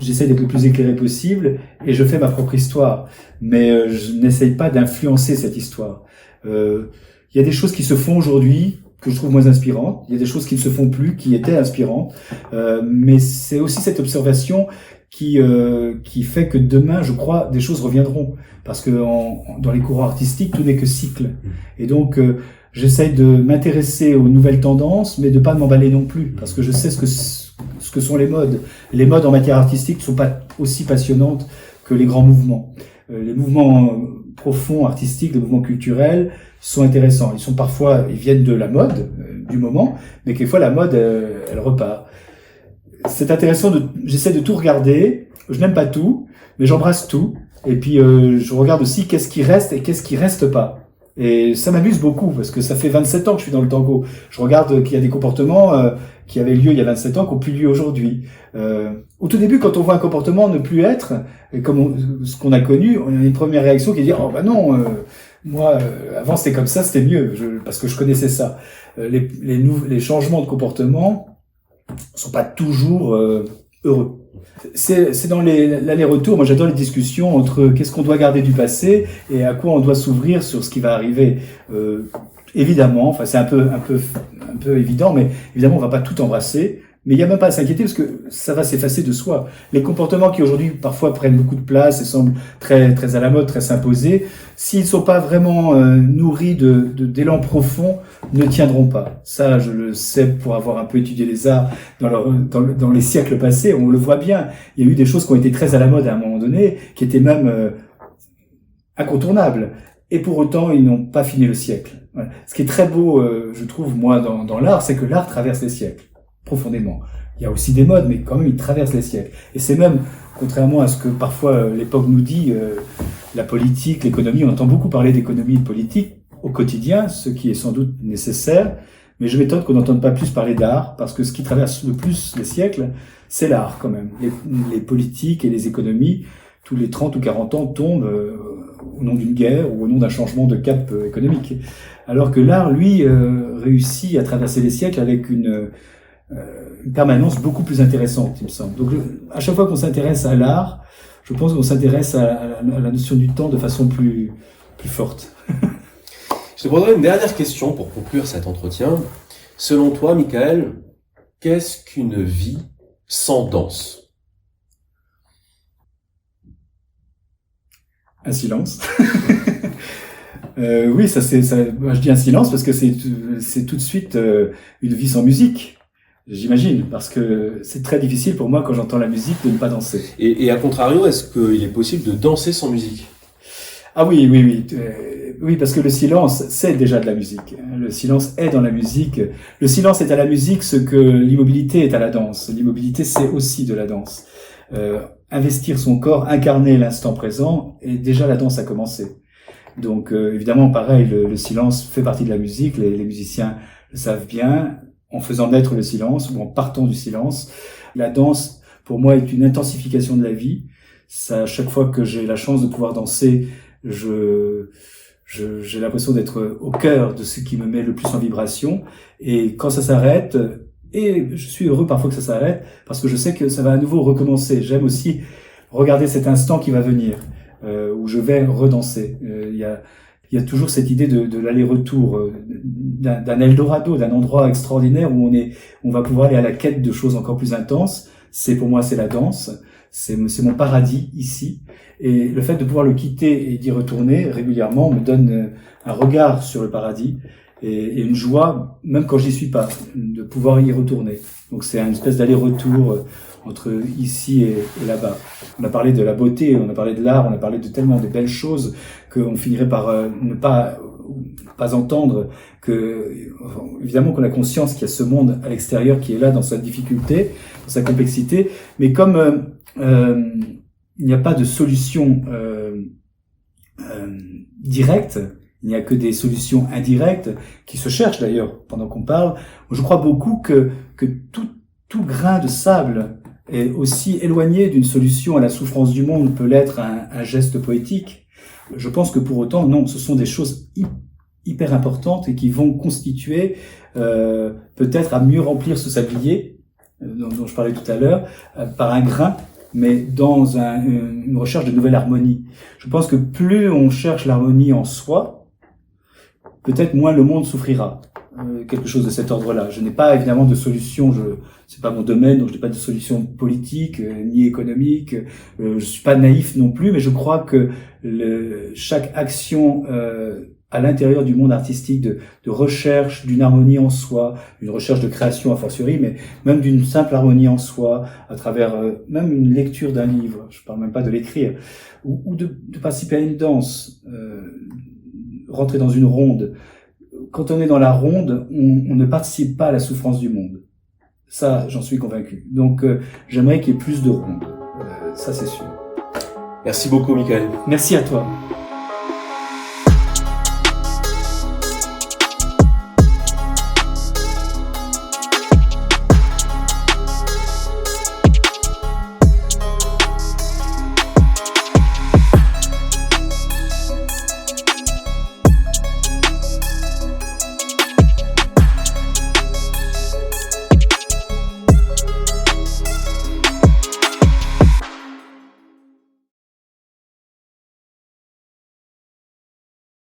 J'essaie d'être le plus éclairé possible et je fais ma propre histoire. Mais je n'essaye pas d'influencer cette histoire. Il y a des choses qui se font aujourd'hui que je trouve moins inspirantes. Il y a des choses qui ne se font plus, qui étaient inspirantes. Mais c'est aussi cette observation qui fait que demain, je crois, des choses reviendront. Parce que dans les courants artistiques, tout n'est que cycle. Et donc, j'essaye de m'intéresser aux nouvelles tendances, mais de pas m'emballer non plus. Parce que je sais ce que sont les modes. Les modes en matière artistique ne sont pas aussi passionnantes que les grands mouvements. Les mouvements profonds, artistiques, les mouvements culturels sont intéressants. Ils viennent de la mode, du moment, mais quelquefois la mode, elle repart. C'est intéressant j'essaie de tout regarder. Je n'aime pas tout, mais j'embrasse tout. Et puis, je regarde aussi qu'est-ce qui reste et qu'est-ce qui reste pas. Et ça m'amuse beaucoup parce que ça fait 27 ans que je suis dans le tango. Je regarde qu'il y a des comportements qui avaient lieu il y a 27 ans qui n'ont plus lieu aujourd'hui. Au tout début, quand on voit un comportement ne plus être, et comme ce qu'on a connu, on a une première réaction qui est de dire « Oh bah non, moi, avant c'était comme ça, c'était mieux, parce que je connaissais ça. » Les changements de comportement sont pas toujours heureux. C'est dans l'aller-retour. Moi, j'adore les discussions entre qu'est-ce qu'on doit garder du passé et à quoi on doit s'ouvrir sur ce qui va arriver. Évidemment, enfin, c'est un peu évident, mais évidemment, on va pas tout embrasser. Mais il n'y a même pas à s'inquiéter parce que ça va s'effacer de soi. Les comportements qui aujourd'hui parfois prennent beaucoup de place et semblent très, très à la mode, très s'imposer, s'ils ne sont pas vraiment nourris d'élan profond, ne tiendront pas. Ça, je le sais pour avoir un peu étudié les arts dans les siècles passés. On le voit bien. Il y a eu des choses qui ont été très à la mode à un moment donné, qui étaient même incontournables. Et pour autant, ils n'ont pas fini le siècle. Voilà. Ce qui est très beau, je trouve, moi, dans l'art, c'est que l'art traverse les siècles. Profondément. Il y a aussi des modes, mais quand même, ils traversent les siècles. Et c'est même, contrairement à ce que parfois l'époque nous dit, la politique, l'économie, on entend beaucoup parler d'économie et de politique au quotidien, ce qui est sans doute nécessaire, mais je m'étonne qu'on n'entende pas plus parler d'art, parce que ce qui traverse le plus les siècles, c'est l'art quand même. Les politiques et les économies, tous les 30 ou 40 ans, tombent au nom d'une guerre ou au nom d'un changement de cap économique. Alors que l'art, lui, réussit à traverser les siècles avec une permanence beaucoup plus intéressante, il me semble. Donc, à chaque fois qu'on s'intéresse à l'art, je pense qu'on s'intéresse à la notion du temps de façon plus forte. Je te poserai une dernière question pour conclure cet entretien. Selon toi, Michael, qu'est-ce qu'une vie sans danse? Un silence. Oui, moi, je dis un silence parce que c'est tout de suite une vie sans musique. J'imagine, parce que c'est très difficile pour moi quand j'entends la musique de ne pas danser. Et à contrario, est-ce qu'il est possible de danser sans musique? Ah oui. Oui, parce que le silence, c'est déjà de la musique. Le silence est dans la musique. Le silence est à la musique ce que l'immobilité est à la danse. L'immobilité, c'est aussi de la danse. Investir son corps, incarner l'instant présent, et déjà la danse a commencé. Donc évidemment, pareil, le silence fait partie de la musique. Les musiciens le savent bien. En faisant naître le silence ou en partant du silence. La danse, pour moi, est une intensification de la vie. Ça, chaque fois que j'ai la chance de pouvoir danser, j'ai l'impression d'être au cœur de ce qui me met le plus en vibration. Et quand ça s'arrête, et je suis heureux parfois que ça s'arrête, parce que je sais que ça va à nouveau recommencer. J'aime aussi regarder cet instant qui va venir, où je vais redanser. Il y a toujours cette idée de l'aller-retour, d'un Eldorado, d'un endroit extraordinaire où on va pouvoir aller à la quête de choses encore plus intenses. Pour moi, c'est la danse. C'est mon paradis ici. Et le fait de pouvoir le quitter et d'y retourner régulièrement me donne un regard sur le paradis et une joie, même quand j'y suis pas, de pouvoir y retourner. Donc c'est une espèce d'aller-retour entre ici et là-bas. On a parlé de la beauté, on a parlé de l'art, on a parlé de tellement de belles choses qu'on finirait par ne pas entendre que, évidemment qu'on a conscience qu'il y a ce monde à l'extérieur qui est là dans sa difficulté, dans sa complexité, mais comme il n'y a pas de solution directe, il n'y a que des solutions indirectes qui se cherchent d'ailleurs pendant qu'on parle. Je crois beaucoup que tout grain de sable est aussi éloigné d'une solution à la souffrance du monde peut l'être un geste poétique. Je pense que pour autant, non, ce sont des choses hyper importantes et qui vont constituer peut-être à mieux remplir ce sablier dont je parlais tout à l'heure par un grain, mais dans une recherche de nouvelle harmonie. Je pense que plus on cherche l'harmonie en soi, peut-être moins le monde souffrira. Quelque chose de cet ordre-là. Je n'ai pas évidemment de solution, c'est pas mon domaine, donc je n'ai pas de solution politique ni économique. Je suis pas naïf non plus, mais je crois que chaque action à l'intérieur du monde artistique de recherche d'une harmonie en soi, une recherche de création a fortiori, mais même d'une simple harmonie en soi, à travers même une lecture d'un livre, je parle même pas de l'écrire, ou de participer à une danse, rentrer dans une ronde. Quand on est dans la ronde, on ne participe pas à la souffrance du monde. Ça, j'en suis convaincu. Donc, j'aimerais qu'il y ait plus de rondes. Ça, c'est sûr. Merci beaucoup, Michael. Merci à toi.